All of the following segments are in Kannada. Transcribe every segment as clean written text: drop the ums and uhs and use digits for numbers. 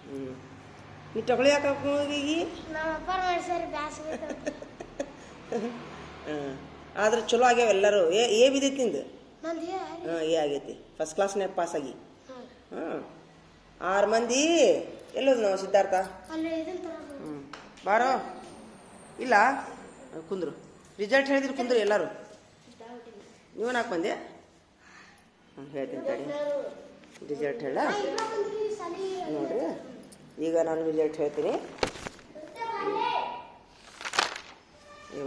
ಹ್ಞೂ ನೀ ತಗೊಳ್ಳಿ ಯಾಕೆ ಈಗ ಹಾಂ ಆದ್ರೆ ಚಲೋ ಆಗ್ಯಾವ ಎಲ್ಲರೂ ಏ ಬಿದ್ದೈತಿ ನಿಂದು ಹಾಂ ಏ ಆಗೈತಿ ಫಸ್ಟ್ ಕ್ಲಾಸ್ನಾಗ ಪಾಸ್ ಆಗಿ ಹಾಂ 6 ಮಂದಿ ಎಲ್ಲೋದು ನಾವು ಸಿದ್ಧಾರ್ಥ ಹ್ಞೂ ಬಾರೋ ಇಲ್ಲ ಕುಂದ್ರು ರಿಸಲ್ಟ್ ಹೇಳಿದ್ರು ಕುಂದ್ರು ಎಲ್ಲರೂ ನೀವು 4 ಮಂದಿ ಹೇಳ್ತೀನಿ ತಡಿ ರಿಸಲ್ಟ್ ಹೇಳ ನೋಡ್ರಿ ಈಗ ನಾನು ರಿಸಲ್ಟ್ ಹೇಳ್ತೀನಿ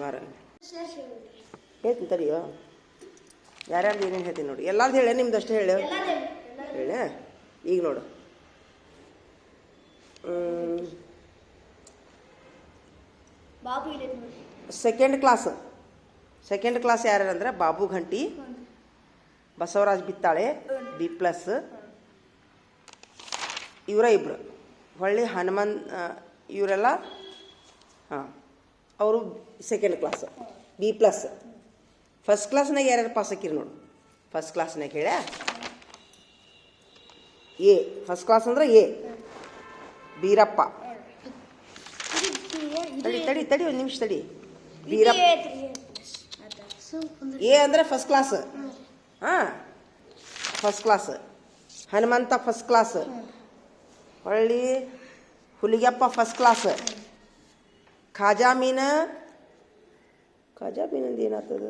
ವಾರ ಹೇಳ್ತೀನಿ ತಡಿಯೋ ಯಾರ್ಯಾರ್ದು ಏನೇನು ಹೇಳ್ತೀನಿ ನೋಡಿ ಎಲ್ಲಾರ್ದು ಹೇಳ ನಿಮ್ದು ಅಷ್ಟೇ ಹೇಳ ಹೇಳ ಈಗ ನೋಡು ಸೆಕೆಂಡ್ ಕ್ಲಾಸ್ ಯಾರ್ಯಾರಂದ್ರೆ ಬಾಬು ಘಂಟಿ ಬಸವರಾಜ್ ಬಿತ್ತಾಳೆ B+ ಇವರ ಇಬ್ಬರು ಹೊಳ್ಳಿ ಇವರೆಲ್ಲ ಹಾಂ ಅವರು ಸೆಕೆಂಡ್ ಕ್ಲಾಸ್ B+ ಫಸ್ಟ್ ಕ್ಲಾಸ್ನಾಗ ಯಾರ್ಯಾರು ಪಾಸ್ ಹಾಕಿರಿ ನೋಡು ಫಸ್ಟ್ ಕ್ಲಾಸ್ನಾಗ ಹೇಳ ಎ ಫಸ್ಟ್ ಕ್ಲಾಸ್ ಅಂದ್ರೆ ಎ ಬೀರಪ್ಪ ತಡಿ ಒಂದು ನಿಮಿಷ ತಡಿ ಬೀರಪ್ಪ ಎ ಅಂದ್ರೆ ಫಸ್ಟ್ ಕ್ಲಾಸ್ ಹಾಂ first class Hanumanta first class Holli Huligeppa first class Khaja ಮೀನಂದು ಏನಾಗ್ತದ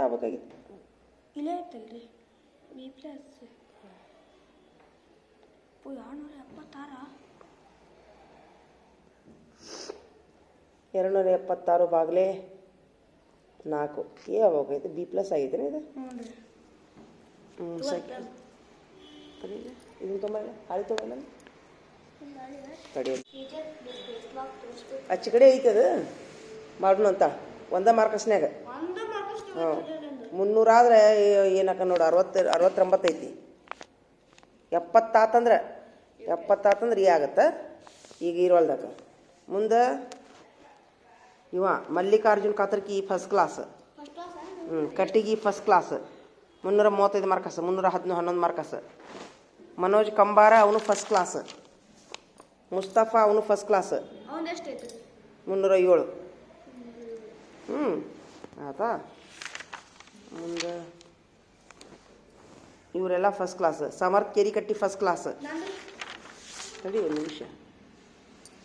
ಆಗ್ಬೇಕಾಗಿತ್ತು ಇಲ್ಲೇ ಇರ್ತಲ್ರಿ B+ 276 ಬಾಗ್ಲೆ 4 ಯಾವಾಗೈತೆ B+ ಆಗೈತೆ ಇದು ಇದನ್ನು ತೊಗೊಂಬಲ್ಲ ಹಾಳಿ ತೊಗೊಂಬಲ್ಲ ತಡಿ ಆಚೆ ಕಡೆ ಐತೆ ಅದು ಮಾಡೋಣ ಅಂತ ಒಂದೇ ಮಾರ್ಕಸ್ನ್ಯಾಗ ಹಾಂ 300 ಆದ್ರೆ ಏನಕ್ಕ ನೋಡು 69 ಐತಿ 70 ಆತಂದ್ರೆ ಆಗತ್ತೆ ಈಗ ಇರೋಲ್ದಾಗ ಮುಂದೆ ಇವ ಮಲ್ಲಿಕಾರ್ಜುನ್ ಕಾತರ್ಕಿ ಫಸ್ಟ್ ಕ್ಲಾಸ್ ಕಟ್ಟಿಗಿ first class 335 marks 311 marks Manoj Kambara ಅವನು ಫಸ್ಟ್ ಕ್ಲಾಸ್ ಮುಸ್ತಫಾ ಅವನು ಫಸ್ಟ್ ಕ್ಲಾಸ್ 307 ಆತಾ ಮುಂದೆ ಇವರೆಲ್ಲ first class Samarth Kerikatti first class ತಡಿ ಒಂದು ನಿಮಿಷ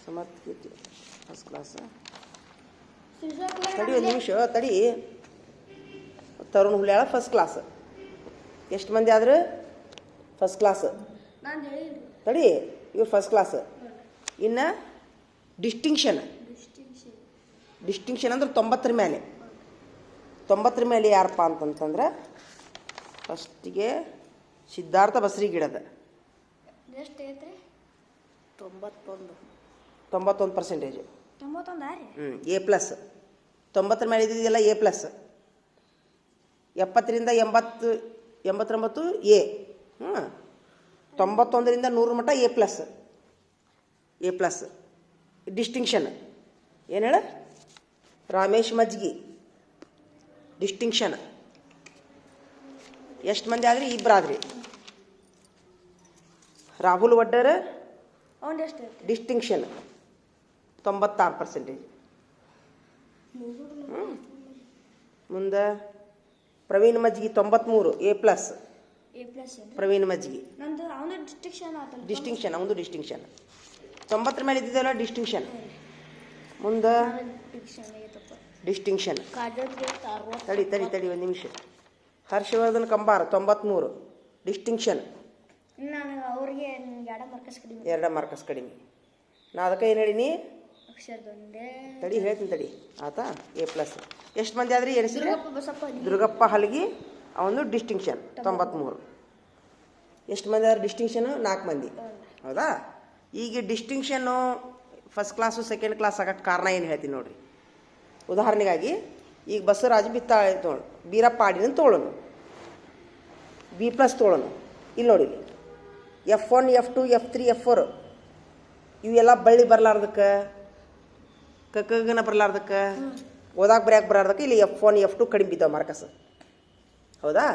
ಸಮರ್ಥ್ ಕೇರಿ ಫಸ್ಟ್ ಕ್ಲಾಸ್ ತಡಿ ಒಂದು ನಿಮಿಷ ತಡಿ ತರುಣ್ ಹುಲ್ಯಾಳ ಫಸ್ಟ್ ಕ್ಲಾಸ್ ಎಷ್ಟು ಮಂದಿ ಆದ್ರೆ ಫಸ್ಟ್ ಕ್ಲಾಸ್ ತಡಿ ಇವ್ರು ಫಸ್ಟ್ ಕ್ಲಾಸ್ ಇನ್ನು ಡಿಸ್ಟಿಂಕ್ಷನ್ ಅಂದ್ರೆ 90 ಮೇಲೆ ಯಾರಪ್ಪ ಅಂತಂತಂದ್ರೆ ಫಸ್ಟಿಗೆ ಸಿದ್ಧಾರ್ಥ ಬಸ್ರಿ ಗಿಡದ 91% A+ 90 ಮೇಲೆ ಇದ್ದಿದ್ದೆಲ್ಲ A+, 70ರಿಂದ 89 A, 91ರಿಂದ 100 ಮಟ್ಟ A+. ಡಿಸ್ಟಿಂಕ್ಷನ್ ಏನು ಹೇಳ ರಾಮೇಶ್ ಮಜ್ಗಿ ಡಿಸ್ಟಿಂಕ್ಷನ್ ಎಷ್ಟು ಮಂದಿ ಆದ್ರಿ ಇಬ್ಬರಾದ್ರಿ ರಾಹುಲ್ ವಡ್ಡರ್ ಡಿಸ್ಟಿಂಕ್ಷನ್ 96%. ಮುಂದೆ ಪ್ರವೀಣ್ ಮಜ್ಗಿ 93 A+. ಪ್ರವೀಣ್ ಮಜ್ಗಿ ಡಿಸ್ಟಿಂಕ್ಷನ್ ಅವನು ಡಿಸ್ಟಿಂಕ್ಷನ್ 90 ಮೇಲೆ ಇದ್ದಿದ್ದಲ್ಲ ಡಿಸ್ಟಿಂಕ್ಷನ್. ಮುಂದೆ ಡಿಸ್ಟಿಂಕ್ಷನ್ ತಡಿ ಒಂದು ನಿಮಿಷ ಹರ್ಷವರ್ಧನ್ ಕಂಬಾರ 93 ಡಿಸ್ಟಿಂಕ್ಷನ್ 2 ಮಾರ್ಕಸ್ ಕಡಿಮೆ. ನಾ ಅದಕ್ಕೆ ಏನು ಹೇಳೀನಿ ತಡಿ ಹೇಳ್ತೀನಿ ತಡಿ ಆತಾ A+. ಎಷ್ಟು ಮಂದಿ ಆದ್ರಿ ಎನಿಸಿದ್ರೆ ದುರ್ಗಪ್ಪ ಹಲಗಿ ಅವನು ಡಿಸ್ಟಿಂಕ್ಷನ್ 93. ಎಷ್ಟು ಮಂದಿ ಆದ್ರೆ ಡಿಸ್ಟಿಂಕ್ಷನ್ 4 ಮಂದಿ ಹೌದಾ. ಈಗ distinction first class second class ಆಗಕ್ಕೆ ಕಾರಣ ಏನು ಹೇಳ್ತೀನಿ ನೋಡ್ರಿ. ಉದಾಹರಣೆಗಾಗಿ ಈಗ ಬಸವರಾಜ್ ಬಿತ್ತಾಳೆ ತೊಗೊಳು ಬೀರಪ್ಪ ಆಡಿನ ತೊಗೊಳೋನು B+ ತೊಗೊಳೋನು ಇಲ್ಲಿ ನೋಡಿ F1 F2 F3 F4 ಇವೆಲ್ಲ ಬಳ್ಳಿ ಬರಲಾರ್ದಕ್ಕೆ ಕಕ್ಕಗನ ಬರಲಾರ್ದಕ್ಕೆ ಓದಾಕ ಬರೆಯಕ್ಕೆ ಬರಲಾರ್ದಕ್ಕೆ ಇಲ್ಲಿ F1 F2 ಕಡಿಮೆ ಬಿದ್ದಾವೆ ಮಾರ್ಕಸ್. ಹೌದಾ?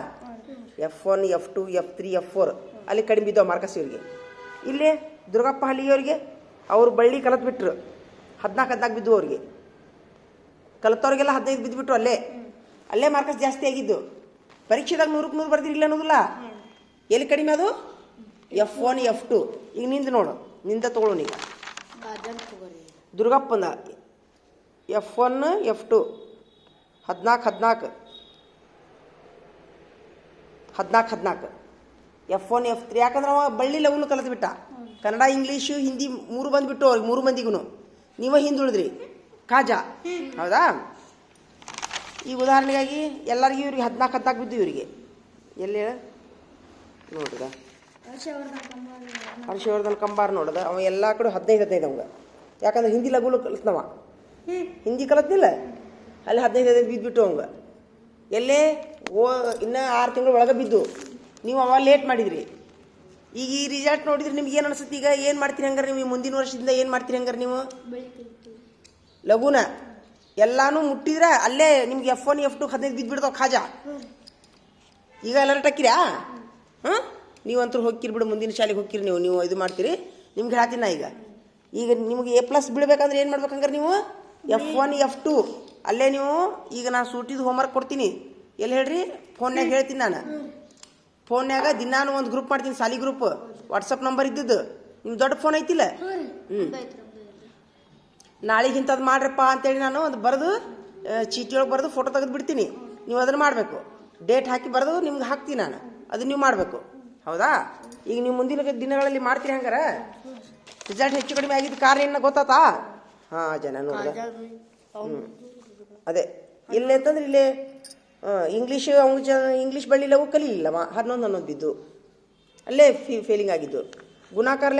F1 F2 F3 F4 ಅಲ್ಲಿ ಕಡಿಮೆ ಬಿದ್ದವು ಮಾರ್ಕಸ್ ಇವ್ರಿಗೆ. ಇಲ್ಲಿ ದುರ್ಗಪ್ಪ ಹಳ್ಳಿಯವರಿಗೆ ಅವರು ಬಳ್ಳಿ ಕಲತ್ ಬಿಟ್ರು, 14 ಬಿದ್ದು ಅವ್ರಿಗೆ. ಕಲತವ್ರಿಗೆಲ್ಲ 15 ಬಿದ್ದುಬಿಟ್ರು. ಅಲ್ಲೇ ಮಾರ್ಕಸ್ ಜಾಸ್ತಿ ಆಗಿದ್ದು. ಪರೀಕ್ಷೆದಾಗ 100ಕ್ಕೆ 100 ಬರ್ದಿರಿಲ್ಲ ಅನ್ನೋದಿಲ್ಲ. ಎಲ್ಲಿ ಕಡಿಮೆ ಅದು? F1 F2. ಈಗ ನಿಂದ ನೋಡು, ನಿಂದ ತಗೊಳ್ಳೋಣ ಈಗ. ದುರ್ಗಪ್ಪನ F1 F2 14 F1 F3. ಯಾಕಂದ್ರೆ ಅವ ಬಳ್ಳಿ ಲಘುನು ಕಲಿತು ಬಿಟ್ಟ. ಕನ್ನಡ ಇಂಗ್ಲೀಷು ಹಿಂದಿ 3 ಬಂದುಬಿಟ್ಟು ಅವ್ರಿಗೆ 3 ಮಂದಿಗೂ. ನೀವ ಹಿಂದುಳಿದ್ರಿ ಕಾಜಾ. ಹೌದಾ? ಈಗ ಉದಾಹರಣೆಗಾಗಿ ಎಲ್ಲರಿಗೂ ಇವ್ರಿಗೆ 14 ಬಿದ್ದು ಇವರಿಗೆ. ಎಲ್ಲಿ ಹೇಳ ನೋಡ್ದ? ಹರ್ಷವರ್ಧನ್ ಕಂಬಾರ್ ನೋಡ್ದ. ಅವ ಎಲ್ಲ ಕಡೆ 15 ಅವಂಗ. ಯಾಕಂದ್ರೆ ಹಿಂದಿ ಲಘು ಕಲಿಸ್ನವ, ಹಿಂದಿ ಕಲತ್ನಿಲ್ಲ, ಅಲ್ಲಿ 15 ಬಿದ್ದುಬಿಟ್ಟು ಅವಂಗ. ಎಲ್ಲೇ ಇನ್ನೂ 6 ತಿಂಗಳು ಒಳಗೆ ಬಿದ್ದು. ನೀವು ಅವಾಗ ಲೇಟ್ ಮಾಡಿದ್ರಿ. ಈಗ ಈ ರಿಸಲ್ಟ್ ನೋಡಿದ್ರೆ ನಿಮ್ಗೆ ಏನು ಅನಿಸುತ್ತೆ? ಈಗ ಏನು ಮಾಡ್ತೀರಿ ಹಂಗಾರೆ ನೀವು? ಮುಂದಿನ ವರ್ಷದಿಂದ ಏನು ಮಾಡ್ತೀರಿ ಹಂಗಾರೆ ನೀವು? ಲಘುನ ಎಲ್ಲಾನು ಮುಟ್ಟಿದ್ರೆ ಅಲ್ಲೇ ನಿಮ್ಗೆ F1 F2 15 ಬಿದ್ದುಬಿಡ್ತಾವೆ ಖಾಜಾ. ಈಗ ಎಲ್ಲರೂ ಟಕ್ಕಿರಾ? ಹಾಂ, ನೀವಂತೂ ಹೋಗ್ಕಿರಿ ಬಿಡು, ಮುಂದಿನ ಶಾಲೆಗೆ ಹೋಗ್ಕಿರಿ ನೀವು ಇದು ಮಾಡ್ತೀರಿ. ನಿಮ್ಗೆ ಹೇಳ್ತೀನಿ ನಾ ಈಗ ನಿಮಗೆ A+ ಬಿಡ್ಬೇಕಂದ್ರೆ ಏನು ಮಾಡ್ಬೇಕಂಗಾರೆ ನೀವು? F1 F2 ಅಲ್ಲೇ ನೀವು. ಈಗ ನಾನು ಸೂಟಿದು ಹೋಮ್ವರ್ಕ್ ಕೊಡ್ತೀನಿ. ಎಲ್ಲಿ ಹೇಳ್ರಿ? ಫೋನ್ಯಾಗ ಹೇಳ್ತೀನಿ ನಾನು. ಫೋನ್ಯಾಗ ದಿನಾನು ಒಂದು ಗ್ರೂಪ್ ಮಾಡ್ತೀನಿ, ಸಾಲಿ ಗ್ರೂಪ್. ವಾಟ್ಸಪ್ ನಂಬರ್ ಇದ್ದದ್ದು. ನಿಮ್ಮ ದೊಡ್ಡ ಫೋನ್ ಐತಿಲ್ಲ? ನಾಳೆಗೆ ಇಂಥದ್ದು ಮಾಡ್ರಪ್ಪ ಅಂತೇಳಿ ನಾನು ಅದು ಬರೆದು ಚೀಟಿಯೊಳಗೆ ಬರೆದು ಫೋಟೋ ತೆಗೆದು ಬಿಡ್ತೀನಿ. ನೀವು ಅದನ್ನು ಮಾಡಬೇಕು. ಡೇಟ್ ಹಾಕಿ ಬರೆದು ನಿಮ್ಗೆ ಹಾಕ್ತೀನಿ ನಾನು. ಅದನ್ನು ನೀವು ಮಾಡಬೇಕು. ಹೌದಾ? ಈಗ ನೀವು ಮುಂದಿನ ದಿನಗಳಲ್ಲಿ ಮಾಡ್ತೀರಿ ಹಂಗಾರೆ. ರಿಸಲ್ಟ್ ಹೆಚ್ಚು ಕಡಿಮೆ ಆಗಿದ್ದು ಕಾರಣ ಏನು ಗೊತ್ತಾತಾ? ಹಾಂ, ಜನ ನೋಡಿದ. ಅದೇ ಇಲ್ಲಿ ಅಂತಂದ್ರೆ ಇಲ್ಲಿ ಇಂಗ್ಲೀಷು ಇಂಗ್ಲೀಷ್ ಬಳ್ಳಿಲ್ಲವು ಕಲೀಲಿಲ್ಲವ. 11 ಬಿದ್ದು ಅಲ್ಲೇ ಫೇಲಿಂಗ್ ಆಗಿದ್ದು. ಗುಣಾಕಾರ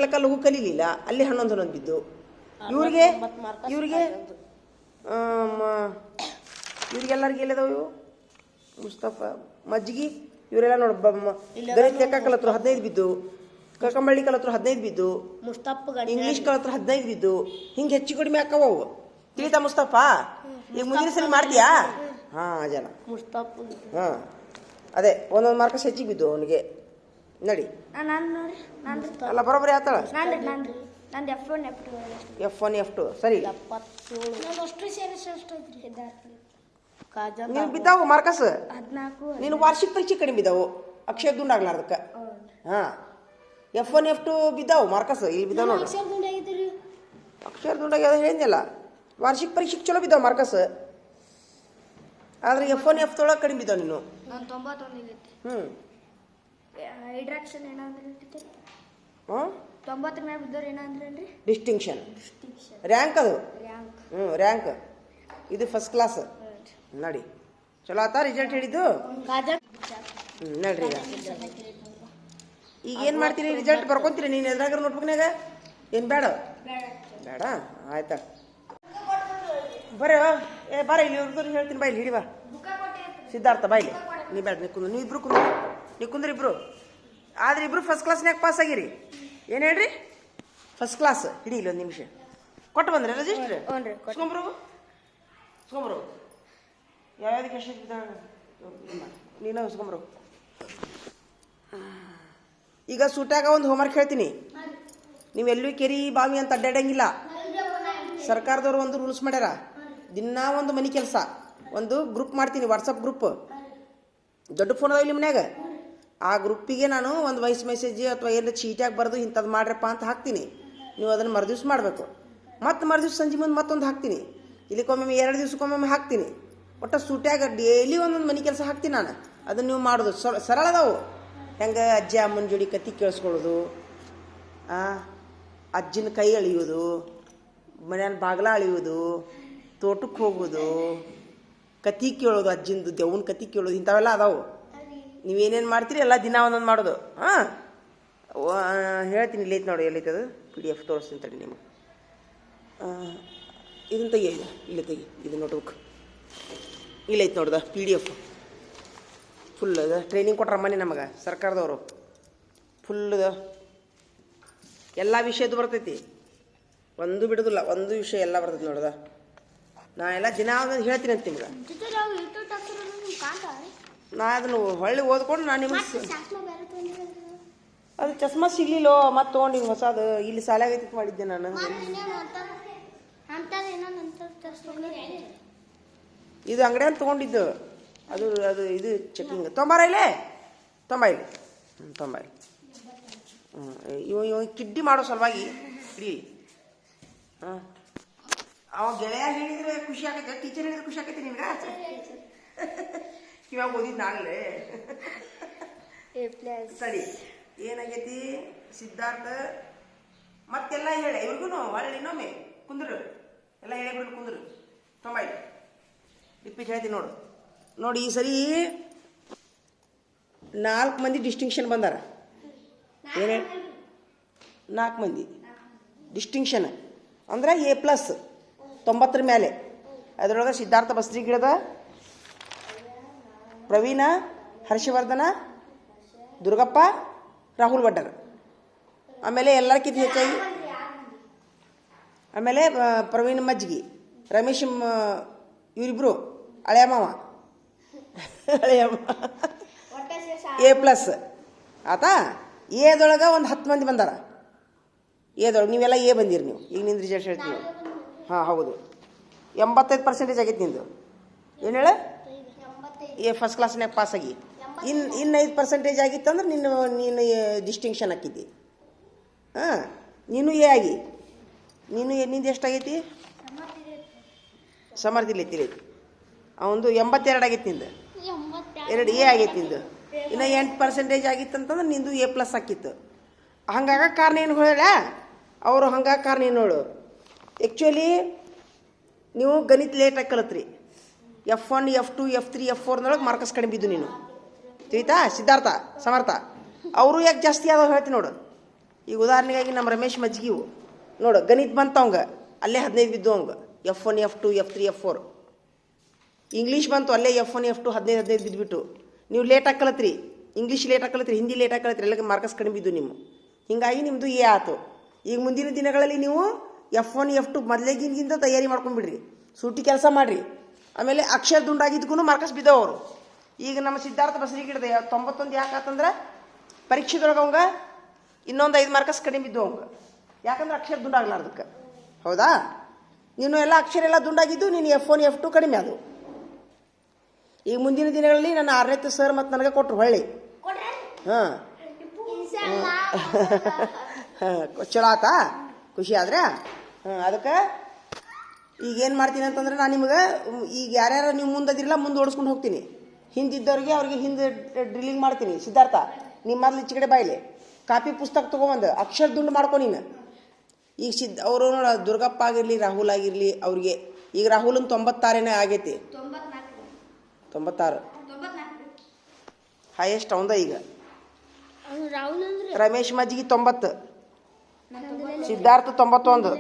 ಲೆಕ್ಕ ಲಘು ಕಲೀಲಿಲ್ಲ, ಅಲ್ಲಿ 11 ಬಿದ್ದು. ಇವ್ರಿಗೆಲ್ಲರಿಗೆ ಎಲ್ಲದವು ಇವು? ಮುಸ್ತಫಾ, ಮಜ್ಜಿಗೆ, ಇವರೆಲ್ಲ ನೋಡ ಗಣಿತ ಲೆಕ್ಕ ಕಲತ್ರು 15 ಬಿದ್ದು. ಕಕ್ಕಂಬಳ್ಳಿ ಕಲತ್ರು 15 ಬಿದ್ದು. ಇಂಗ್ಲೀಷ್ ಕಲತ್ರು 15 ಬಿದ್ದು. ಹಿಂಗೆ ಹೆಚ್ಚು ಕಡಿಮೆ ಹಾಕವು. ತಿಳಿತಾ ಮುಸ್ತಫಾ? ಈಗ ಮುಂದಿನ ಸಲ ಮಾಡ್ತೀಯಾ? ಹಾಂ ಜನ ಹಾಂ, ಅದೇ ಒಂದೊಂದು ಮಾರ್ಕಸ್ ಹೆಚ್ಚಿಗೆ ಬಿದ್ದು ಅವನಿಗೆ. ನಡಿ ಅಲ್ಲ, ಬರೋಬ್ಬರಿ ಆತಾಳ. F1 F2 ಸರಿ. ನೀವು ಬಿದ್ದಾವು ಮಾರ್ಕಸ್. ನೀನು ವಾರ್ಷಿಕ ಪರೀಕ್ಷೆ ಕಡಿಮೆ ಬಿದ್ದಾವು, ಅಕ್ಷಯ ದುಂಡು ಆಗ್ಲಾರ್ದಕ್ಕೆ. ಹಾಂ, F1 F2 ಬಿದ್ದಾವು ಮಾರ್ಕಸ್. ಇಲ್ಲಿ ಬಿದ್ದಾವ ನೋಡಿ. ಅಕ್ಷರ ದುಂಡಾಗಿ ಅದು ಹೇಳಿದ್ನಲ್ಲ, ವಾರ್ಷಿಕ ಪರೀಕ್ಷೆಗೆ ಚಲೋ ಬಿದ್ದಾವೆ ಮಾರ್ಕಸ್. ಆದ್ರೆ F1 F2 ಒಳಗೆ ಕಡಿಮೆ ಬಿದ್ದಾವೆ ನೀನು. ಡಿಸ್ಟಿಂಕ್ಷನ್ ರ್ಯಾಂಕ್ ಅದು. ರ್ಯಾಂಕ್ ಇದು ಫಸ್ಟ್ ಕ್ಲಾಸ್. ನೋಡಿ ಚಲೋ ಆತ ರಿಸಲ್ಟ್ ಹೇಳಿದ್ದು. ನೋಡ್ರಿ ಈಗ ಏನು ಮಾಡ್ತೀರಿ? ರಿಸಲ್ಟ್ ಬರ್ಕೊಂತೀರಿ ನೀನು ಎದ್ರಾಗ ನೋಟ್ಬುಕ್ನಾಗ? ಏನು ಬೇಡ? ಆಯ್ತಾ, ಬರ ಇಲ್ಲಿ ಇವ್ರದ್ದು ಹೇಳ್ತೀನಿ. ಬಾಯಿಲಿ ಹಿಡಿವಾ ಸಿದ್ಧಾರ್ಥ, ಬಾಯಿಲಿ. ನೀ ಬೇಡ, ನೀವು ಇಬ್ರು ಕುಂದ್ರಿ ಇಬ್ರು. ಆದ್ರೆ ಇಬ್ರು ಫಸ್ಟ್ ಕ್ಲಾಸ್ನಾಗ ಪಾಸ್ ಆಗಿರಿ. ಏನು ಹೇಳ್ರಿ? First class. ಹಿಡಿ ಇಲ್ಲಿ ಒಂದು ನಿಮಿಷ. ಕೊಟ್ಟು ಬಂದ್ರಿ ರಿಜಿಸ್ಟ್ರ್? ಸ್ಕೊಂಬರು ಯಾವ್ಯಾವ್ದಕ್ಕೆ ಎಷ್ಟು ನೀನು ಸ್ಕೊಂಬರು. ಈಗ ಸೂಟ್ಯಾಗ ಒಂದು ಹೋಮ್ವರ್ಕ್ ಹೇಳ್ತೀನಿ. ನೀವೆಲ್ಲೂ ಕೆರಿ ಬಾವಿ ಅಂತ ಅಡ್ಡಾಡಂಗಿಲ್ಲ. ಸರ್ಕಾರದವ್ರು ಒಂದು ರೂಲ್ಸ್ ಮಾಡ್ಯಾರ. ದಿನಾ ಒಂದು ಮನೆ ಕೆಲಸ, ಒಂದು ಗ್ರೂಪ್ ಮಾಡ್ತೀನಿ, ವಾಟ್ಸಪ್ ಗ್ರೂಪ್. ದೊಡ್ಡ ಫೋನ್ ಅದಾವ ಇಲ್ಲಿ ಮನ್ಯಾಗ. ಆ ಗ್ರೂಪಿಗೆ ನಾನು ಒಂದು ವಾಯ್ಸ್ ಮೆಸೇಜ್ ಅಥವಾ ಏನಾರ ಚೀಟ್ಯಾಗ ಬರೆದು ಇಂಥದ್ದು ಮಾಡ್ರಪ್ಪ ಅಂತ ಹಾಕ್ತೀನಿ. ನೀವು ಅದನ್ನು ಮರುದಿವ್ಸ ಮಾಡಬೇಕು. ಮತ್ತು ಮರುದಿವ್ಸ ಸಂಜೆ ಮುಂದೆ ಮತ್ತೊಂದು ಹಾಕ್ತೀನಿ. ಇಲ್ಲಿಗೊಮ್ಮೆ 2 ದಿವ್ಸಕ್ಕೊಮ್ಮೆ ಹಾಕ್ತೀನಿ. ಒಟ್ಟು ಸೂಟ್ಯಾಗ ಡೈಲಿ ಒಂದೊಂದು ಮನೆ ಕೆಲಸ ಹಾಕ್ತೀನಿ ನಾನು. ಅದನ್ನು ನೀವು ಮಾಡೋದು ಸರಳ ಅದಾವು. ಹೆಂಗೆ ಅಜ್ಜಿ ಅಮ್ಮನ ಜೋಡಿ ಕತ್ತಿ ಕೇಳಿಸ್ಕೊಳ್ಳೋದು, ಅಜ್ಜಿನ ಕೈ ಅಳಿಯೋದು, ಮನೆಯ ಬಾಗಿಲ ಅಳಿಯೋದು, ತೋಟಕ್ಕೆ ಹೋಗೋದು, ಕತ್ತಿ ಕೇಳೋದು, ಅಜ್ಜಿಂದು ದೇವ್ನ ಕತ್ತಿ ಕೇಳೋದು, ಇಂಥವೆಲ್ಲ ಅದಾವು. ನೀವೇನೇನು ಮಾಡ್ತೀರಿ ಎಲ್ಲ ದಿನ ಒಂದೊಂದು ಮಾಡೋದು. ಹಾಂ, ಹೇಳ್ತೀನಿ. ಇಲ್ಲೈತೆ ನೋಡಿ, ಎಲ್ಲೈತೆ ಅದು PDF ತೋರಿಸ್ತೀನಿ ತಡಿ ನಿಮಗೆ. ಇದನ್ನು ತೆಗಿ, ಇಲ್ಲೇ ತೆಗಿ, ಇದು ನೋಟ್ಬುಕ್ ಇಲ್ಲೈತೆ ನೋಡ್ದ PDF ಫುಲ್. ಅದು ಟ್ರೈನಿಂಗ್ ಕೊಟ್ರ ಮನೆ ನಮಗೆ ಸರ್ಕಾರದವರು. ಫುಲ್ ಎಲ್ಲ ವಿಷಯದ್ದು ಬರ್ತೈತಿ, ಒಂದು ಬಿಡೋದಿಲ್ಲ. ಒಂದು ವಿಷಯ ಎಲ್ಲ ಬರ್ತೈತಿ ನೋಡ್ದ. ನಾ ಎಲ್ಲ ದಿನ ಹೇಳ್ತೀನಿ ಅಂತ ನಿಮ್ಗೆ. ನಾ ಅದನ್ನು ಹೊಳ್ಳಿ ಓದ್ಕೊಂಡು ನಾನು ನಿಮಗೆ ಶಾಸ್ತ್ರ ಬೇರೆ ತೊಗೊಂಡ್ರಿ ಅದು ಚಸ್ಮಾ ಸಿಗ್ಲಿಲ್ಲೋ ಮತ್ತೆ ತೊಗೊಂಡು ಹಿಂಗೆ ಹೊಸದು ಇಲ್ಲಿ ಸಾಲಾಗೈತಿ ಮಾಡಿದ್ದೆ ನಾನು ಇದು ಅಂಗಡಿ ಅಂತ ತೊಗೊಂಡಿದ್ದು ಅದು ಅದು ಇದು ಚೆಕಿಂಗ್ ತೊಂಬಾರ ಇಲ್ಲೇ ತೊಂಬೈಲಿ ತೊಂಬೈಲಿ ಇವ ಕಿಡ್ಡಿ ಮಾಡೋ ಸಲುವಾಗಿ ಇಡೀ ಹಾಂ ಅವ ಗೆಳೆಯ ಹೇಳಿದ್ರೆ ಖುಷಿ ಆಗೈತೆ ಟೀಚರ್ ಹೇಳಿದ್ರೆ ಖುಷಿ ಆಗೈತೆ ನಿಮ್ಗೆ ಇವಾಗ ಓದಿದ್ದು ನಾಳೆ ಸರಿ ಏನಾಗೈತಿ ಸಿದ್ಧಾರ್ಥ ಮತ್ತೆಲ್ಲ ಹೇಳ ಇವ್ರಿಗೂ ಹೊಳ್ಳಿ ಇನ್ನೊಮ್ಮೆ ಕುಂದ್ರು ಎಲ್ಲ ಹೇಳಿಬಿಟ್ಟು ಕುಂದ್ರು ತೊಂಬೈಲಿ ರಿಪೀಟ್ ಹೇಳ್ತೀನಿ ನೋಡು ನೋಡಿ ಈ ಸರಿ 4 ಮಂದಿ ಡಿಸ್ಟಿಂಕ್ಷನ್ ಬಂದಾರ ಏನೇ 4 ಮಂದಿ ಡಿಸ್ಟಿಂಕ್ಷನ್ ಅಂದ್ರೆ A+ 90 ಮೇಲೆ ಅದರೊಳಗೆ ಸಿದ್ಧಾರ್ಥ ಬಸ್ರಿ ಗಿಡದ ಪ್ರವೀಣ ಹರ್ಷವರ್ಧನ ದುರ್ಗಪ್ಪ ರಾಹುಲ್ ವಡ್ಡರ್ ಆಮೇಲೆ ಎಲ್ಲಕ್ಕಿಂತ ಹೆಚ್ಚಾಗಿ ಆಮೇಲೆ ಪ್ರವೀಣ್ ಮಜ್ಗಿ ರಮೇಶ್ ಇವರಿಬ್ರು ಹಳೆಯ ಮಾವ A+ ಆತಾ ಎದೊಳಗೆ ಒಂದು 10 ಮಂದಿ ಬಂದಾರ ಎದೊಳಗೆ ನೀವೆಲ್ಲ ಎ ಬಂದಿರಿ ನೀವು ಈಗ ನಿಂದು ರಿಸಲ್ಟ್ ಹೇಳ್ತೀನಿ ಹಾಂ ಹೌದು 85% ಆಗೈತೆ ನಿಂದು ಏನು ಹೇಳ ಎ ಫಸ್ಟ್ ಕ್ಲಾಸ್ನಾಗ ಪಾಸಾಗಿ ಇನ್ನು 5% ಆಗಿತ್ತಂದ್ರೆ ನೀನು ಡಿಸ್ಟಿಂಕ್ಷನ್ ಹಾಕಿದ್ದಿ ಹಾಂ ನೀನು ಎ ಆಗಿ ನೀನು ನಿಂದು ಎಷ್ಟಾಗೈತಿ ಸಮರ್ಥಿಲೈತಿ ಅವನು 82 ಆಗೈತಿ ನಿಂದು 2 ಎ ಆಗೈತಿ ನಿಂದು ಇನ್ನು 8% ಆಗಿತ್ತಂತಂದ್ರೆ ನಿಂದು A+ ಹಾಕಿತ್ತು ಹಂಗಾಗ ಕಾರಣ ಏನು ಹೇಳ ಅವರು ಹಂಗಾಗ ಕಾರಣ ಏನು ಹೇಳು ಆ್ಯಕ್ಚುಲಿ ನೀವು ಗಣಿತ ಲೇಟಾಗಿ ಕಲತ್ರಿ F1 F2 F3 F4 Marcus ಕಡಿಮೆ ಬಿದ್ದು ನೀನು ತಿಳಿತಾ ಸಿದ್ಧಾರ್ಥ ಸಮರ್ಥ ಅವರು ಯಾಕೆ ಜಾಸ್ತಿ ಆದವು ಹೇಳ್ತೀನಿ ನೋಡು ಈಗ ಉದಾಹರಣೆಗಾಗಿ ನಮ್ಮ ರಮೇಶ್ ಮಜ್ಗಿವು ನೋಡು ಗಣಿತ ಬಂತ ಅವಂಗ ಅಲ್ಲೇ 15 ಬಿದ್ದು ಅವಂಗ F1 F2 F3 F4 English ಬಂತು ಅಲ್ಲೇ F1 F2 15 ಬಿದ್ದುಬಿಟ್ಟು ನೀವು ಲೇಟಾಗಿ ಕಲತ್ರಿ ಇಂಗ್ಲೀಷ್ ಲೇಟಾಗಿ ಕಲತ್ರಿ ಹಿಂದಿ ಲೇಟಾಗಿ ಕಲತ್ರಿ ಎಲ್ಲ ಮಾರ್ಕಸ್ ಕಡಿಮೆ ಬಿದ್ದು ನಿಮ್ಮ ಹೀಗಾಗಿ ನಿಮ್ಮದು ಎ ಆಯ್ತು ಈಗ ಮುಂದಿನ ದಿನಗಳಲ್ಲಿ ನೀವು F1 F2 ಮೊದಲೇಗಿಂತ ತಯಾರಿ ಮಾಡ್ಕೊಂಡ್ಬಿಡ್ರಿ ಸೂಟಿ ಕೆಲಸ ಮಾಡಿರಿ ಆಮೇಲೆ ಅಕ್ಷರ ದುಂಡಾಗಿದ್ದಕ್ಕೂ ಮಾರ್ಕಸ್ ಬಿದ್ದವರು ಈಗ ನಮ್ಮ ಸಿದ್ಧಾರ್ಥ ಬಸ್ರಿ ಗಿಡದ 91 ಯಾಕಂತಂದ್ರೆ ಪರೀಕ್ಷೆದೊಳಗೆ ಅವಂಗ ಇನ್ನೊಂದು 5 ಮಾರ್ಕಸ್ ಕಡಿಮೆ ಬಿದ್ದು ಅವಂಗ ಯಾಕಂದ್ರೆ ಅಕ್ಷರ ದುಂಡಾಗ್ಲಾರ್ದಕ್ಕೆ ಹೌದಾ ನೀನು ಎಲ್ಲ ಅಕ್ಷರ ಎಲ್ಲ ದುಂಡಾಗಿದ್ದು ನೀನು F1 F2 ಕಡಿಮೆ ಅದು ಈಗ ಮುಂದಿನ ದಿನಗಳಲ್ಲಿ ನನ್ನ 6ನೇ ಸರ್ ಮತ್ತು ನನಗೆ ಕೊಟ್ಟರು ಹೊಳ್ಳಿ ಹಾಂ ಚಲೋ ಆತಾ ಖುಷಿ ಆದ್ರೆ ಹಾಂ ಅದಕ್ಕೆ ಈಗ ಏನು ಮಾಡ್ತೀನಿ ಅಂತಂದ್ರೆ ನಾನು ನಿಮಗೆ ಈಗ ಯಾರ್ಯಾರು ನೀವು ಮುಂದದಿರಲ್ಲ ಮುಂದೆ ಓಡಿಸ್ಕೊಂಡು ಹೋಗ್ತೀನಿ ಹಿಂದಿದ್ದವ್ರಿಗೆ ಅವ್ರಿಗೆ ಹಿಂದೆ ಡ್ರಿಲ್ಲಿಂಗ್ ಮಾಡ್ತೀನಿ ಸಿದ್ಧಾರ್ಥ ನಿಮ್ಮ ಮೊದಲು ಈಚೆ ಕಡೆ ಬಾಯಿಲೆ ಕಾಪಿ ಪುಸ್ತಕ ತೊಗೊಂಬಂದು ಅಕ್ಷರ ದುಂಡು ಮಾಡ್ಕೊ ನೀನು ಈಗ ಅವರು ನೋಡ ದುರ್ಗಪ್ಪ ಆಗಿರಲಿ ರಾಹುಲ್ ಆಗಿರಲಿ ಅವ್ರಿಗೆ ಈಗ ರಾಹುಲನ್ 96 ಆಗೈತಿ 96 ಹೈಯೆಸ್ಟ್ ಅವಂದ ಈಗ ರಮೇಶ್ ಮಜ್ಗಿ 90 ಸಿದ್ಧಾರ್ಥ 91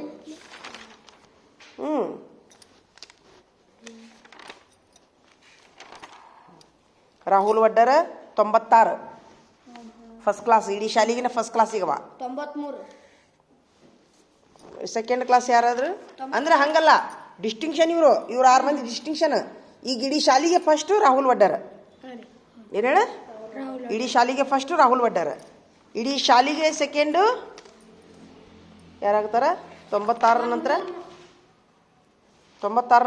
ರಾಹುಲ್ ವಡ್ಡರ್ 96 ಫಸ್ಟ್ ಕ್ಲಾಸ್ ಇಡೀ ಶಾಲೆಗಿನ ಫಸ್ಟ್ ಕ್ಲಾಸಿಗವ 93 ಸೆಕೆಂಡ್ ಕ್ಲಾಸ್ ಯಾರಾದ್ರು ಅಂದ್ರೆ ಹಂಗಲ್ಲ ಡಿಸ್ಟಿಂಕ್ಷನ್ ಇವರು 6 ಮಂದಿ ಡಿಸ್ಟಿಂಕ್ಷನ್ ಈಗ ಇಡೀ ಶಾಲೆಗೆ ಫಸ್ಟು ರಾಹುಲ್ ವಡ್ಡರ್ ಏನು ಹೇಳ ಇಡೀ ಶಾಲೆಗೆ ಫಸ್ಟು ರಾಹುಲ್ ವಡ್ಡರ್ ಇಡೀ ಶಾಲೆಗೆ ಸೆಕೆಂಡು ಯಾರಾಗ್ತಾರ 96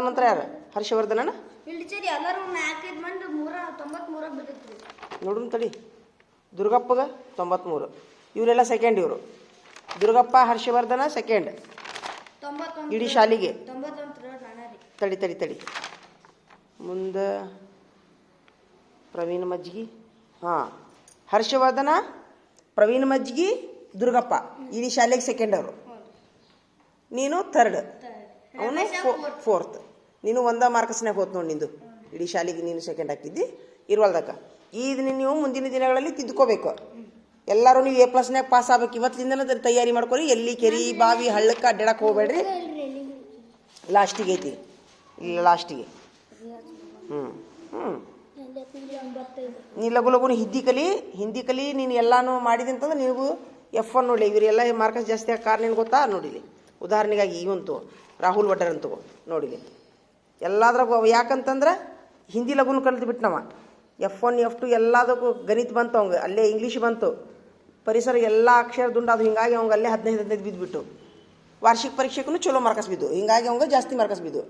ನಂತರ ಯಾರು ಹರ್ಷವರ್ಧನ ನೋಡ್ರಿ ತಡಿ ದುರ್ಗಪ್ಪಗ 93 ಇವರೆಲ್ಲ ಸೆಕೆಂಡ್ ಇವರು ದುರ್ಗಪ್ಪ ಹರ್ಷವರ್ಧನ ಸೆಕೆಂಡ್ ಇಡೀ ಶಾಲೆಗೆ ತಡಿ ಮುಂದೆ ಪ್ರವೀಣ್ ಮಜ್ಗಿ ಹಾಂ ಹರ್ಷವರ್ಧನ ಪ್ರವೀಣ್ ಮಜ್ಗಿ ದುರ್ಗಪ್ಪ ಇಡೀ ಶಾಲೆಗೆ ಸೆಕೆಂಡ್ ಅವರು ನೀನು ಥರ್ಡ್ ಅವನು 4th ನೀನು 1 ಮಾರ್ಕಸ್ನಾಗ ಹೋತ್ ನೋಡಿ ನಿಂದು ಇಡೀ ಶಾಲೆಗೆ ನೀನು ಸೆಕೆಂಡ್ ಹಾಕಿದ್ದಿ ಇರುವಲ್ದಕ್ಕ ಇದನ್ನ ನೀವು ಮುಂದಿನ ದಿನಗಳಲ್ಲಿ ತಿದ್ದುಕೋಬೇಕು ಎಲ್ಲರೂ ನೀವು A+ನ್ಯಾಗ ಪಾಸ್ ಆಗ್ಬೇಕು ಇವತ್ತಿಂದನೇ ತಯಾರಿ ಮಾಡ್ಕೊರಿ ಎಲ್ಲಿ ಕೆರಿ ಬಾವಿ ಹಳ್ಳಕ್ಕೆ ಅಡ್ಡಾಡಕ್ಕೆ ಹೋಗ್ಬೇಡ್ರಿ ಲಾಸ್ಟಿಗೆ ಐತಿ ಇಲ್ಲ ಲಾಸ್ಟಿಗೆ ನೀ ಲಘು ಹಿಂದಿ ಕಲಿ ನೀನು ಎಲ್ಲಾನು ಮಾಡಿದೆ ಅಂತಂದ್ರೆ ನಿನಗೂ F1 ನೋಡಿ ಇವರೆಲ್ಲ ಮಾರ್ಕಸ್ ಜಾಸ್ತಿ ಆಗ ಕಾರಣ ಏನು ಗೊತ್ತಾ ನೋಡಿಲಿ ಉದಾಹರಣೆಗಾಗಿ ಇವಂತು ರಾಹುಲ್ ವಡ್ಡರ್ ಅಂತ ನೋಡಿಲಿ ಎಲ್ಲಾದ್ರಾಗ ಯಾಕಂತಂದ್ರೆ ಹಿಂದಿ ಲಘುನ ಕಲಿತು ಬಿಟ್ಟು F1 F2 ಎಲ್ಲದಕ್ಕೂ ಗಣಿತ ಬಂತು ಅವಂಗೆ, ಅಲ್ಲೇ ಇಂಗ್ಲೀಷ್ ಬಂತು, ಪರಿಸರ ಎಲ್ಲ ಅಕ್ಷರ ದುಂಡು ಅದು. ಹಿಂಗಾಗಿ ಅವಂಗೆ ಅಲ್ಲೇ 15 ಬಿದ್ದುಬಿಟ್ಟು ವಾರ್ಷಿಕ ಪರೀಕ್ಷೆಗೂ ಚಲೋ ಮಾರ್ಕಸ್ ಬಿದ್ದು. ಹಿಂಗಾಗಿ ಅವಂಗೆ ಜಾಸ್ತಿ ಮಾರ್ಕಸ್ ಬಿದ್ದು.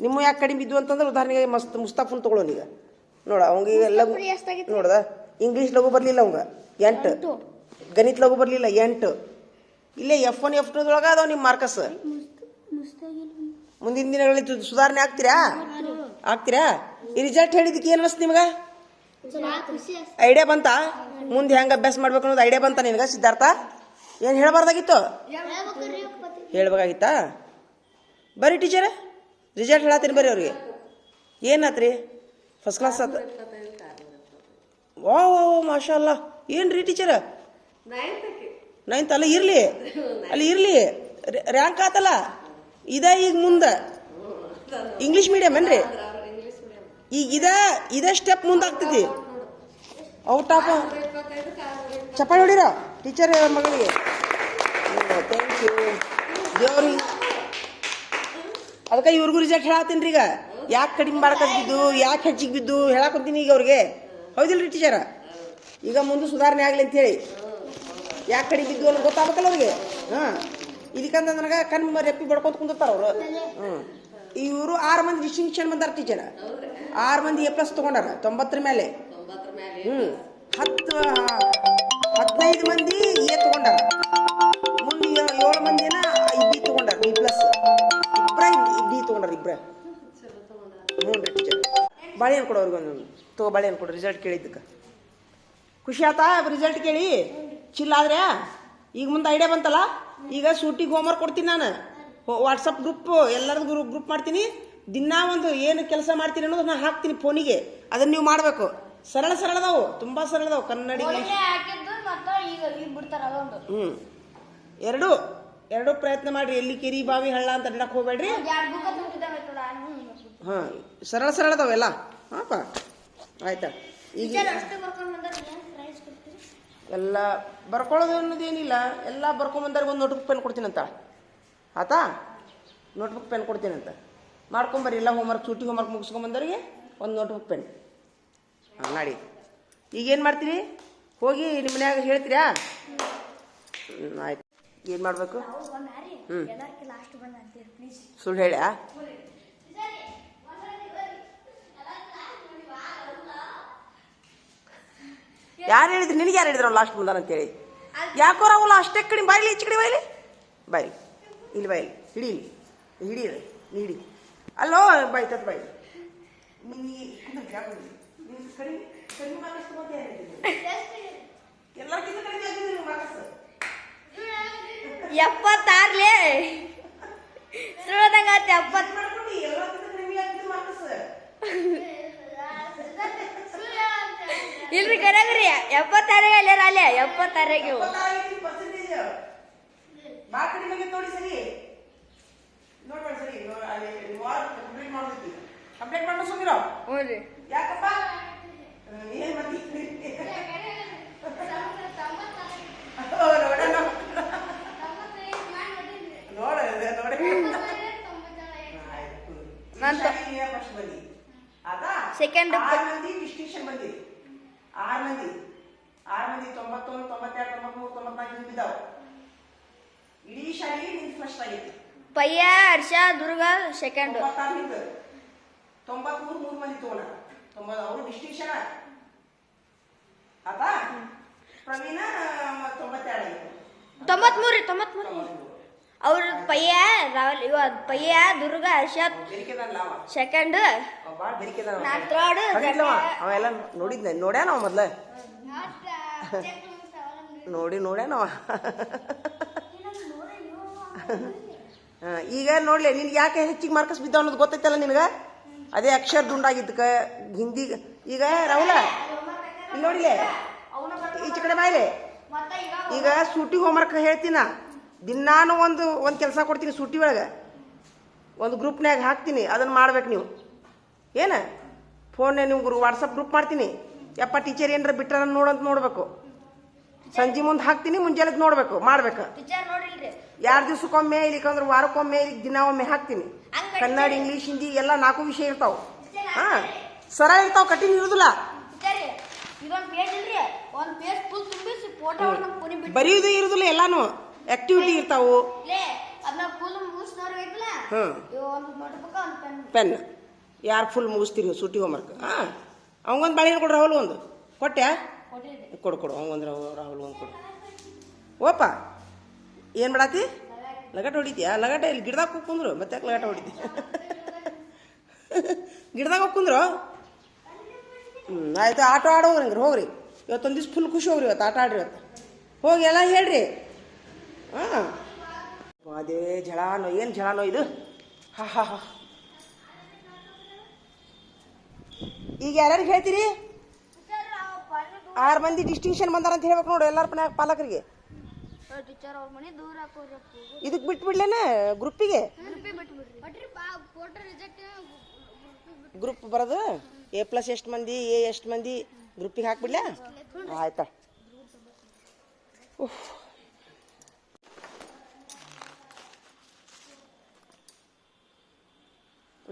ನಿಮ್ಮ ಯಾಕೆ ಕಡಿಮೆ ಬಿದ್ದು ಅಂತಂದ್ರೆ ಉದಾಹರಣೆಗೆ ಮುಸ್ತಾಫನ್ ತೊಗೊಳೋನು ಈಗ ನೋಡ, ಅವಂಗೆ ಎಲ್ಲ ನೋಡ್ದ ಇಂಗ್ಲೀಷ್ ಲಘು ಬರಲಿಲ್ಲ ಅವಂಗೆ 8, ಗಣಿತ ಲಘು ಬರಲಿಲ್ಲ 8. ಇಲ್ಲೇ F1 F2 ಅದಾವ ನಿಮ್ಮ ಮಾರ್ಕಸ್. ಮುಂದಿನ ದಿನಗಳಲ್ಲಿ ಸುಧಾರಣೆ ಆಗ್ತೀರಾ? ಈ ರಿಸಲ್ಟ್ ಹೇಳಿದ್ದಕ್ಕೆ ಏನು ಅನಿಸ್ತು ನಿಮ್ಗೆ? ಐಡಿಯಾ ಬಂತಾ? ಮುಂದೆ ಹೆಂಗೆ ಅಭ್ಯಾಸ ಮಾಡ್ಬೇಕು ಅನ್ನೋದು ಐಡಿಯಾ ಬಂತ ನಿನಗೆ ಸಿದ್ಧಾರ್ಥ? ಏನು ಹೇಳಬಾರ್ದಾಗಿತ್ತು? ಹೇಳ್ಬೇಕಾಗಿತ್ತಾ? ಬರ್ರಿ ಟೀಚರ್, ರಿಸಲ್ಟ್ ಹೇಳತ್ತೀನಿ ಬರ್ರಿ ಅವ್ರಿಗೆ. ಏನಾತ್ರಿ? ಫಸ್ಟ್ ಕ್ಲಾಸ್ ಆತ. ವಾ ಮಾಶಾ ಅಲ್ಲ. ಏನು ರೀ ಟೀಚರ್? 9th ಅಲ್ಲ, ಇರಲಿ ರ್ಯಾಂಕ್ ಆತಲ್ಲ. ಈಗ ಮುಂದೆ ಇಂಗ್ಲೀಷ್ ಮೀಡಿಯಮ್ ಏನ್ರಿ? ಈಗ ಇದೇ ಸ್ಟೆಪ್ ಮುಂದಾಗ್ತೈತಿ. ಔಟ್ ಆಫ್ ಚಪ್ಪಾಳೆ ಹೊಡಿರೋ ಟೀಚರ್ ಮಗಳಿಗೆ. ಥ್ಯಾಂಕ್ ಯು ದೇವ್ರಿ. ಅದಕ್ಕೆ ಇವ್ರಿಗೂ ರಿಸಲ್ಟ್ ಹೇಳತ್ತೀನಿ ರೀ. ಈಗ ಯಾಕೆ ಕಡಿಮೆ ಮಾಡ್ಕಸ್ ಬಿದ್ದು, ಯಾಕೆ ಹೆಚ್ಚಿಗೆ ಬಿದ್ದು ಹೇಳಾಕೊಂತೀನಿ ಈಗ ಅವ್ರಿಗೆ. ಹೌದಿಲ್ರಿ ಟೀಚರ? ಈಗ ಮುಂದೆ ಸುಧಾರಣೆ ಆಗಲಿ ಅಂತೇಳಿ ಯಾಕೆ ಕಡಿಮೆ ಬಿದ್ದು ಅನ್ನೋದು ಗೊತ್ತಾಗಬೇಕಲ್ಲ ಅವ್ರಿಗೆ. ಇದಕ್ಕಂತ ನನಗೆ ಕಣ್ಣು ರೆಪ್ಪಿ ಬಡ್ಕೊಂತ ಕುಂದಿರ್ತಾರ ಅವರು. ಇವರು 6 ಮಂದಿ ಡಿಸ್ಟಿಂಕ್ಷನ್ ಬಂದಾರ ಟೀಚರ್. 6 ಮಂದಿ A+ ತೊಗೊಂಡಾರ 90 ಮೇಲೆ. 15 ಮಂದಿ A ತೊಗೊಂಡಾರ. ಮುಂದೆ 7 ಮಂದಿನ B ತೊಗೊಂಡಾರ, B+. B ತೊಗೊಂಡಾರ ಇಬ್ರ. ಹ್ಞೂ ರೀ ಟೀಚರ್. ಬಾಳೆಹಣ್ಣು ಕೊಡು ಅವ್ರಿಗೆ ಒಂದು. ತಗೋ ಬಾಳೆಹಣ್ಣು ಕೊಡು. ರಿಸಲ್ಟ್ ಕೇಳಿದ್ದಕ್ಕೆ ಖುಷಿ ಆತಾ? ರಿಸಲ್ಟ್ ಕೇಳಿ ಚಿಲ್ಲಾದ್ರೆ ಈಗ ಮುಂದೆ ಐಡಿಯಾ ಬಂತಲ್ಲ. ಈಗ ಸೂಟಿಗೆ ಹೋಮ್ವರ್ಕ್ ಕೊಡ್ತೀನಿ ನಾನು. ವಾಟ್ಸಪ್ ಗ್ರೂಪ್ ಎಲ್ಲರಿಗೂ ಗ್ರೂಪ್ ಮಾಡ್ತೀನಿ. ದಿನಾ ಒಂದು ಏನು ಕೆಲಸ ಮಾಡ್ತೀನಿ ಅನ್ನೋದು ನಾನು ಹಾಕ್ತೀನಿ ಫೋನಿಗೆ. ಅದನ್ನು ನೀವು ಮಾಡಬೇಕು. ಸರಳದಾವು, ತುಂಬ ಸರಳದಾವು. ಕನ್ನಡ ಎರಡು ಪ್ರಯತ್ನ ಮಾಡಿರಿ. ಎಲ್ಲಿ ಕೆರಿ ಬಾವಿ ಹಳ್ಳ ಅಂತ ಅಡ್ಡಕ್ಕೆ ಹೋಗ್ಬೇಡ್ರಿ. ಹಾಂ, ಸರಳದಾವೆಲ್ಲ. ಹಾಂಪ್ಪ ಆಯ್ತಾ? ಈಗ ಎಲ್ಲ ಬರ್ಕೊಳ್ಳೋದು ಅನ್ನೋದೇನಿಲ್ಲ. ಎಲ್ಲ ಬರ್ಕೊಂಬಂದವ್ರಿಗೆ ಒಂದು ನೋಟ್ಬುಕ್ ಪೆನ್ ಕೊಡ್ತೀನಂತ. ಆತಾ? ನೋಟ್ಬುಕ್ ಪೆನ್ ಕೊಡ್ತೀನಂತ. ಮಾಡ್ಕೊಂಬರ್ರಿ. ಎಲ್ಲ ಸೂಟಿ ಹೋಮ್ವರ್ಕ್ ಮುಗಿಸ್ಕೊಂಬಂದವ್ರಿಗೆ ಒಂದು ನೋಟ್ಬುಕ್ ಪೆನ್. ಹಾಂ, ನಾಡಿ. ಈಗೇನು ಮಾಡ್ತೀರಿ? ಹೋಗಿ ನಿಮ್ಮ ಮನ್ಯಾಗ ಹೇಳ್ತೀರಾ? ಆಯ್ತು. ಏನು ಮಾಡಬೇಕು? ಸುಳ್ಳು ಹೇಳ? ಯಾರು ಹೇಳಿದ್ರಿ? ನಿನಗೆ ಯಾರು ಹೇಳಿದ್ರು ಲಾಸ್ಟ್ ಮುಂದಾನ ಅಂತೇಳಿ? ಯಾಕೋರ ಅವಲ್ಲ ಅಷ್ಟೇ ಕಡಿಮೆ. ಬಾಯಿಲಿ ಈಚೆ ಕಡೆ ಬಾಯಿಲಿ. ಇಲ್ಲಿ ಬಾಯಿಲಿ ಹಿಡಿ. ಅಲ್ಲೋ ಬಾಯಿ ತತ್ ಬಾಯಿ. ಎಲ್ಲಕ್ಕಿಂತ ಕಡಿಮೆ ಆಗಿದ್ದೀರಿ ಮಾರ್ಕ್ಸ್. 76 ಸುಳ್ಳದಂಗ 70 ಮಾಡ್ಕೊಂಡು ಎಲ್ಲಕ್ಕಿಂತ ಕಡಿಮೆ ಆಗಿದ್ದು ಮಾರ್ಕ್ಸ್. ಇಲ್ರಿ ಕರೆಗ್ರಿ 76 ಅಲ್ಲೇ 76 ಭಾಳ ಕಡಿಮೆ ಆಗೈತೆ ನೋಡಿ. ಸರಿ ನೋಡ್ಬೇಡಿ. ಸರಿ ಕಂಪ್ಲೇಂಟ್ ಮಾಡೋ ಸುಮಿರೋ. ಹ್ಞೂ ರೀ. ಯಾಕಪ್ಪ ಏನು ಮಾಡ್ತೀವಿ? ಸೆಕೆಂಡ್ 6 ಮಂದಿ ಡಿಸ್ಟಿಂಕ್ಷನ್ ಬಂದಿರಿ. 6 ಮಂದಿ 91, 92, 93, 94 ಬಿದ್ದಾವ. ಇಡೀ ಶಾಲೆಗೆ ನಿಂದು ಫಸ್ಟ್ ಆಗೈತಿ. ಪಯ್ಯ, ಹರ್ಷ, ದುರ್ಗ ಸೆಕೆಂಡ್. 93 3 ಮಂದಿ ತಗೊಂಡ. ಅವರು ಡಿಸ್ಟಿಂಕ್ಷನ್ ಆತಾ? ಪ್ರವೀಣ 92 ಆಗೈತಿ. 93 ಅವ್ರ ಪಯ್ಯ, ಪಯ್ಯ, ದುರ್ಗ, ಹರ್ಷ ಸೆಕೆಂಡ್. ಅವೆಲ್ಲ ನೋಡ್ಯಾನ ಅವ ಮೊದ್ಲ. ನೋಡ್ಯಾನವ. ಈಗ ನೋಡ್ಲಿ ನಿನ್ಗೆ ಯಾಕೆ ಹೆಚ್ಚಿಗೆ ಮಾರ್ಕಸ್ ಬಿದ್ದಾವ ಅನ್ನೋದು ಗೊತ್ತೈತಲ್ಲ ನಿನಗೆ. ಅದೇ ಅಕ್ಷರ ದುಂಡಾಗಿದ್ದಕ್ಕ ಹಿಂದಿ. ಈಗ ರಾಹುಲ ಇಲ್ಲಿ ನೋಡಿಲೆ ಈಚೆ ಕಡೆ ಬಾಯಿಲೆ. ಈಗ ಸೂಟಿ ಹೋಮ್ವರ್ಕ್ ಹೇಳ್ತೀನ. ದಿನಾನು ಒಂದು ಕೆಲಸ ಕೊಡ್ತೀನಿ. ಸೂಟಿ ಒಳಗೆ ಒಂದು ಗ್ರೂಪ್ನ್ಯಾಗ ಹಾಕ್ತೀನಿ. ಅದನ್ನು ಮಾಡ್ಬೇಕು ನೀವು. ಏನು ಫೋನ್ ನಿಮ್ಗೆ ವಾಟ್ಸಪ್ ಗ್ರೂಪ್ ಮಾಡ್ತೀನಿ. ಯಪ್ಪ ಟೀಚರ್ ಏನಾರ ಬಿಟ್ಟಾರ ನೋಡ್ಬೇಕು. ಸಂಜೆ ಮುಂದೆ ಹಾಕ್ತೀನಿ, ಮುಂಜಾನೆ ನೋಡ್ಬೇಕು, ಮಾಡ್ಬೇಕು. 2 ದಿವ್ಸಕ್ಕೊಮ್ಮೆ, ಇಲ್ಲಿಕಂದ್ರೆ ವಾರಕ್ಕೊಮ್ಮೆ, ಇಲ್ಲಿ ದಿನ ಒಮ್ಮೆ ಹಾಕ್ತೀನಿ. ಕನ್ನಡ, ಇಂಗ್ಲೀಷ್, ಹಿಂದಿ ಎಲ್ಲ 4 ವಿಷಯ ಇರ್ತಾವೆ. ಹಾಂ, ಸರಳ ಇರ್ತಾವೆ, ಕಠಿಣ ಇರೋದಿಲ್ಲ. ಇದೊಂದು ಪೇಜ್ ಇಲ್ರಿ ಒಂದು ಪೇಜ್ ಫುಲ್ ತುಂಬಿಸಿ ಫೋಟೋ ನಮ್ಮ ಪುನಿ ಬಿಟ್ಟು ಬರೆಯುವುದು ಇರುದಿಲ್ಲ ಎಲ್ಲಾನು ಆಕ್ಟಿವಿಟಿ ಇರ್ತಾವು. ಲೇ ಅದನ್ನ ಫುಲ್ ಮುಗಿಸ್ನವ್ರಿಗೆ ಐತಲ್ಲ ಒಂದು ನೋಟ್ಬುಕ್ ಒಂದು ಪೆನ್ ಪೆನ್ ಯಾರು ಫುಲ್ ಮುಗಿಸ್ತೀರಿ ಸೂಟಿ ಹೋಮ್ವರ್ಕ್ ಹಾಂ ಅವಂಗೊಂದು ಬಾಳೆಹಣ್ಣು ಕೊಡು ರಾಹುಲ್ ಒಂದು ಕೊಟ್ಟ್ಯಾ ಕೊಡು ಅವಂಗೊಂದು ರಾಹುಲ್ ಒಂದು ಕೊಡು. ಓಪ ಏನು ಮಾಡಾತಿ ಲಗಟ ಹೊಡಿತೀಯಾ? ಲಗಟ ಇಲ್ಲಿ ಗಿಡದಾಗ ಹೋಗಿ ಕುಂದ್ರು ಮತ್ತೆ ಯಾಕೆ ಲಗಟ ಹೊಡಿತಿ? ಗಿಡದಾಗ ಹೋಗಿ ಕುಂದ್ರು. ಆಯ್ತು ಆಟ ಆಡೋಗ್ರಿ ಹಂಗ್ರಿ ಹೋಗ್ರಿ. ಇವತ್ತೊಂದು ದಿವ್ಸ ಫುಲ್ ಖುಷಿ ಹೋಗ್ರಿ ಇವತ್ತು ಆಟ ಆಡ್ರಿ ಇವತ್ತು ಹೋಗಿ ಎಲ್ಲ ಹೇಳ್ರಿ. ಹಾಂ ಅದೇ ಝಳಾನೋ ಏನು ಝಳಾನೋ ಇದು. ಹಾ ಈಗ ಯಾರ್ಯಾರಿಗೆ ಹೇಳ್ತೀರಿ? 6 ಮಂದಿ ಡಿಸ್ಟಿಂಕ್ಷನ್ ಬಂದಾರಂತ ಹೇಳ್ಬೇಕು ನೋಡು ಎಲ್ಲರ ಪಾಲಕರಿಗೆ. ಟೀಚರ್ ಅವ್ರ ಮನೆ ದೂರ ಹಾಕೋರಿ ಇದಕ್ಕೆ ಬಿಟ್ಬಿಡ್ಲೇನ ಗ್ರೂಪಿಗೆ? ಗ್ರೂಪ್ ಬರೋದು A+ ಎಷ್ಟು ಮಂದಿ A ಎಷ್ಟು ಮಂದಿ ಗ್ರೂಪಿಗೆ ಹಾಕ್ಬಿಡ್ಲ? ಆಯ್ತಾ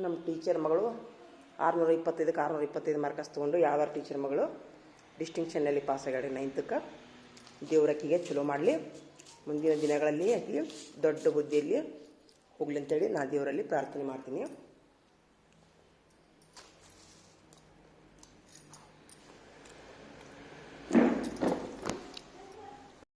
ನಮ್ಮ ಟೀಚರ್ ಮಗಳು 625ಕ್ಕೆ 625 ಮಾರ್ಕಸ್ ತೊಗೊಂಡು ಯಾವ್ದಾರು ಟೀಚರ್ ಮಗಳು ಡಿಸ್ಟಿಂಕ್ಷನ್ನಲ್ಲಿ ಪಾಸ್ ಆಗ್ಯಾಳೆ 9ಕ್ಕೆ. ದೇವ್ರಕ್ಕಿಗೆ ಚಲೋ ಮಾಡಲಿ, ಮುಂದಿನ ದಿನಗಳಲ್ಲಿ ಆಕೆ ದೊಡ್ಡ ಹುದ್ದೆಯಲ್ಲಿ ಹೋಗ್ಲಿ ಅಂತೇಳಿ ನಾನು ದೇವರಲ್ಲಿ ಪ್ರಾರ್ಥನೆ ಮಾಡ್ತೀನಿ.